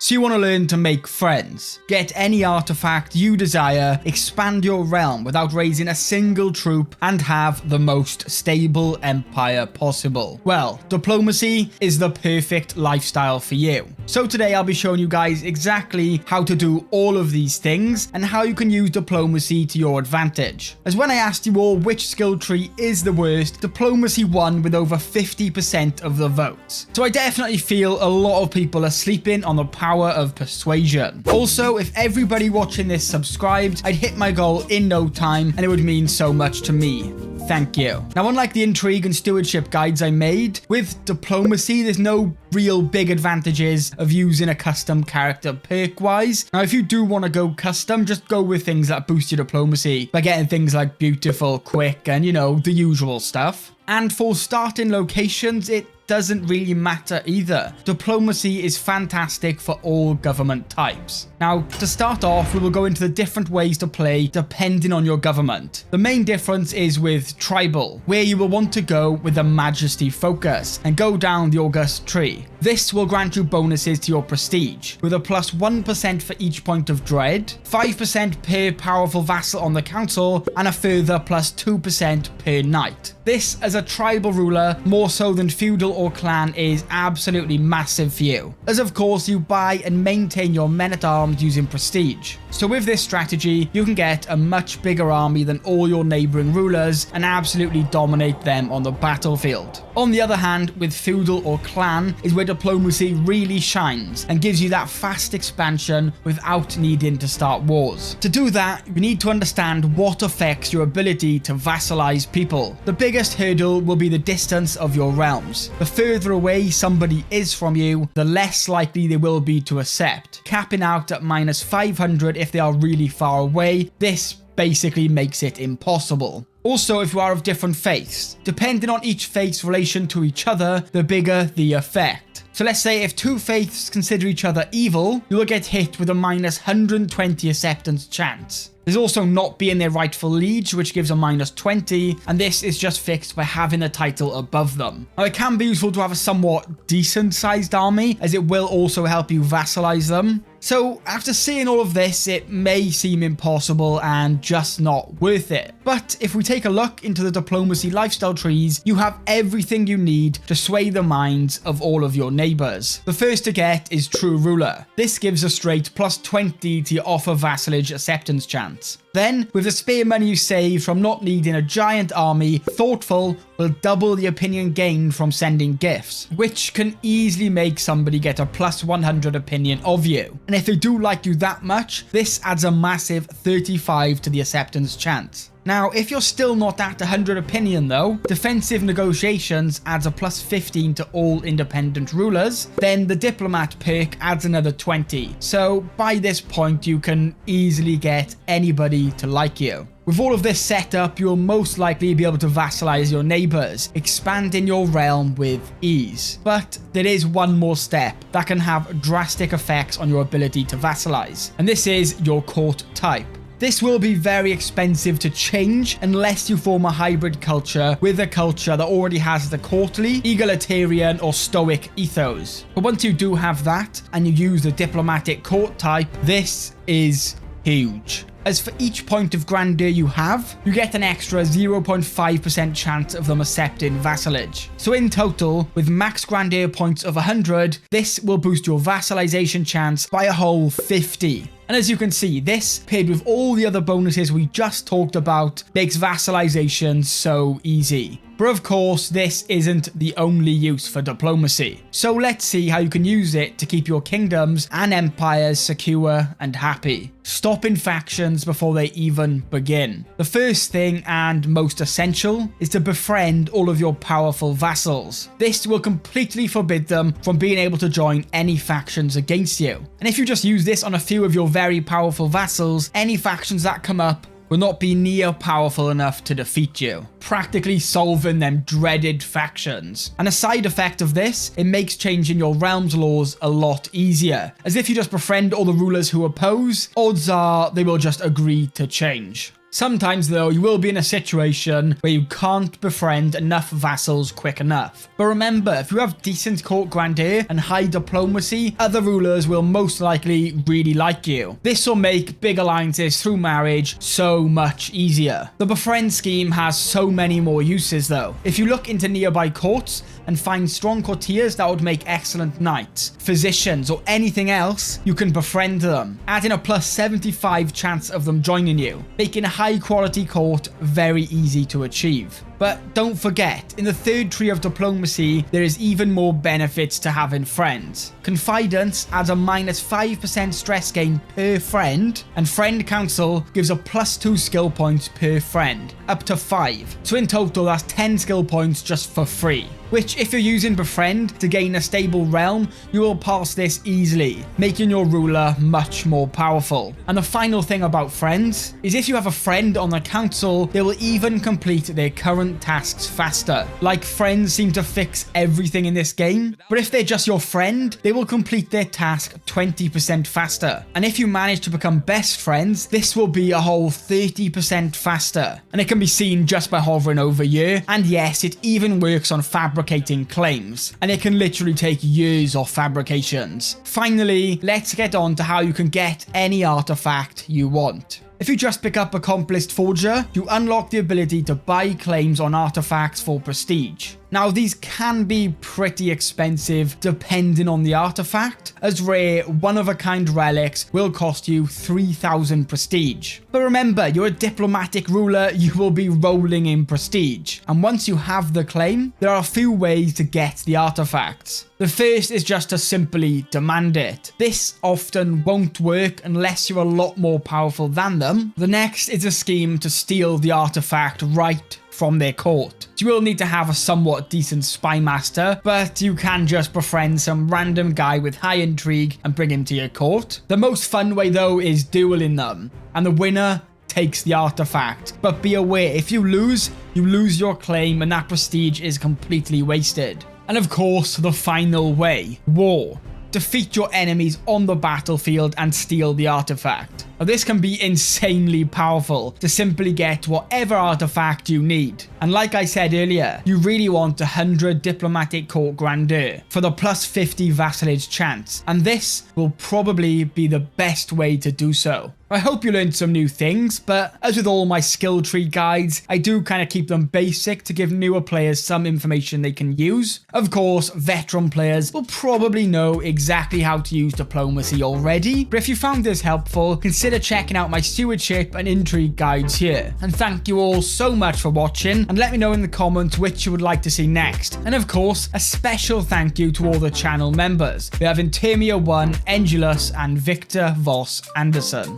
So you want to learn to make friends, get any artifact you desire, expand your realm without raising a single troop, and have the most stable empire possible. Well, diplomacy is the perfect lifestyle for you. So today I'll be showing you guys exactly how to do all of these things and how you can use diplomacy to your advantage. As when I asked you all which skill tree is the worst, diplomacy won with over 50% of the votes. So I definitely feel a lot of people are sleeping on the power of persuasion. Also, if everybody watching this subscribed, I'd hit my goal in no time and it would mean so much to me. Thank you. Now, unlike the intrigue and stewardship guides I made, with diplomacy, there's no real big advantages of using a custom character perk-wise. Now, if you do want to go custom, just go with things that boost your diplomacy by getting things like beautiful, quick, and, you know, the usual stuff. And for starting locations, it doesn't really matter either. Diplomacy is fantastic for all government types. Now, to start off, we will go into the different ways to play depending on your government. The main difference is with tribal, where you will want to go with a majesty focus and go down the August tree. This will grant you bonuses to your prestige, with a plus 1% for each point of dread, 5% per powerful vassal on the council, and a further plus 2% per knight. This, as a tribal ruler, more so than feudal or clan, is absolutely massive for you, as of course you buy and maintain your men-at-arms using prestige. So with this strategy, you can get a much bigger army than all your neighbouring rulers and absolutely dominate them on the battlefield. On the other hand, with feudal or clan is where diplomacy really shines and gives you that fast expansion without needing to start wars. To do that, you need to understand what affects your ability to vassalize people. The biggest hurdle will be the distance of your realms. The further away somebody is from you, the less likely they will be to accept, capping out at minus 500 if they are really far away. This basically makes it impossible. Also, if you are of different faiths, depending on each faith's relation to each other, the bigger the effect. So let's say if two faiths consider each other evil, you will get hit with a minus 120 acceptance chance. There's also not being their rightful liege, which gives a minus 20, and this is just fixed by having the title above them. Now, it can be useful to have a somewhat decent sized army, as it will also help you vassalize them. So after seeing all of this, it may seem impossible and just not worth it. But if we take a look into the diplomacy lifestyle trees, you have everything you need to sway the minds of all of your neighbors. The first to get is True Ruler. This gives a straight plus 20 to your offer vassalage acceptance chance. Then, with the spare money you save from not needing a giant army, Thoughtful will double the opinion gained from sending gifts, which can easily make somebody get a plus 100 opinion of you. And if they do like you that much, this adds a massive 35 to the acceptance chance. Now, if you're still not at 100 opinion though, Defensive Negotiations adds a plus 15 to all independent rulers, then the Diplomat perk adds another 20. So by this point, you can easily get anybody to like you. With all of this set up, you'll most likely be able to vassalize your neighbors, expanding your realm with ease. But there is one more step that can have drastic effects on your ability to vassalize, and this is your court type. This will be very expensive to change unless you form a hybrid culture with a culture that already has the courtly, egalitarian, or stoic ethos. But once you do have that and you use the diplomatic court type, this is huge. As for each point of grandeur you have, you get an extra 0.5% chance of them accepting vassalage. So in total, with max grandeur points of 100, this will boost your vassalization chance by a whole 50. And as you can see, this, paired with all the other bonuses we just talked about, makes vassalization so easy. But of course, this isn't the only use for diplomacy. So let's see how you can use it to keep your kingdoms and empires secure and happy, stopping factions before they even begin. The first thing, and most essential, is to befriend all of your powerful vassals. This will completely forbid them from being able to join any factions against you. And if you just use this on a few of your very powerful vassals, any factions that come up will not be near powerful enough to defeat you, practically solving them dreaded factions. And a side effect of this, it makes changing your realm's laws a lot easier, as if you just befriend all the rulers who oppose, odds are they will just agree to change. Sometimes though, you will be in a situation where you can't befriend enough vassals quick enough. But remember, if you have decent court grandeur and high diplomacy, other rulers will most likely really like you. This will make big alliances through marriage so much easier. The befriend scheme has so many more uses though. If you look into nearby courts and find strong courtiers that would make excellent knights, physicians, or anything else, you can befriend them, adding a plus 75 chance of them joining you, making a high quality court very easy to achieve. But don't forget, in the third tree of diplomacy, there is even more benefits to having friends. Confidence adds a minus 5% stress gain per friend, and friend council gives a plus 2 skill points per friend, up to 5. So in total, that's 10 skill points just for free. Which, if you're using befriend to gain a stable realm, you will pass this easily, making your ruler much more powerful. And the final thing about friends is if you have a friend on the council, they will even complete their current tasks faster. Like, friends seem to fix everything in this game, but if they're just your friend, they will complete their task 20% faster. And if you manage to become best friends, this will be a whole 30% faster. And it can be seen just by hovering over here. And yes, it even works on fabricating claims, and it can literally take years of fabrications. Finally, let's get on to how you can get any artifact you want. If you just pick up Accomplished Forger, you unlock the ability to buy claims on artifacts for prestige. Now, these can be pretty expensive depending on the artifact, as rare one-of-a-kind relics will cost you 3,000 prestige. But remember, you're a diplomatic ruler, you will be rolling in prestige. And once you have the claim, there are a few ways to get the artifacts. The first is just to simply demand it. This often won't work unless you're a lot more powerful than them. The next is a scheme to steal the artifact right from their court. You will need to have a somewhat decent spy master, but you can just befriend some random guy with high intrigue and bring him to your court. The most fun way though is dueling them, and the winner takes the artifact. But be aware, if you lose your claim and that prestige is completely wasted. And of course, the final way, war. Defeat your enemies on the battlefield and steal the artifact. Now, this can be insanely powerful to simply get whatever artifact you need. And like I said earlier, you really want 100 diplomatic court grandeur for the plus 50 vassalage chance. And this will probably be the best way to do so. I hope you learned some new things, but as with all my skill tree guides, I do kind of keep them basic to give newer players some information they can use. Of course, veteran players will probably know exactly how to use diplomacy already, but if you found this helpful, consider checking out my stewardship and intrigue guides here. And thank you all so much for watching, and let me know in the comments which you would like to see next. And of course, a special thank you to all the channel members. We have Intermia1, Endulus, and Victor Voss Anderson.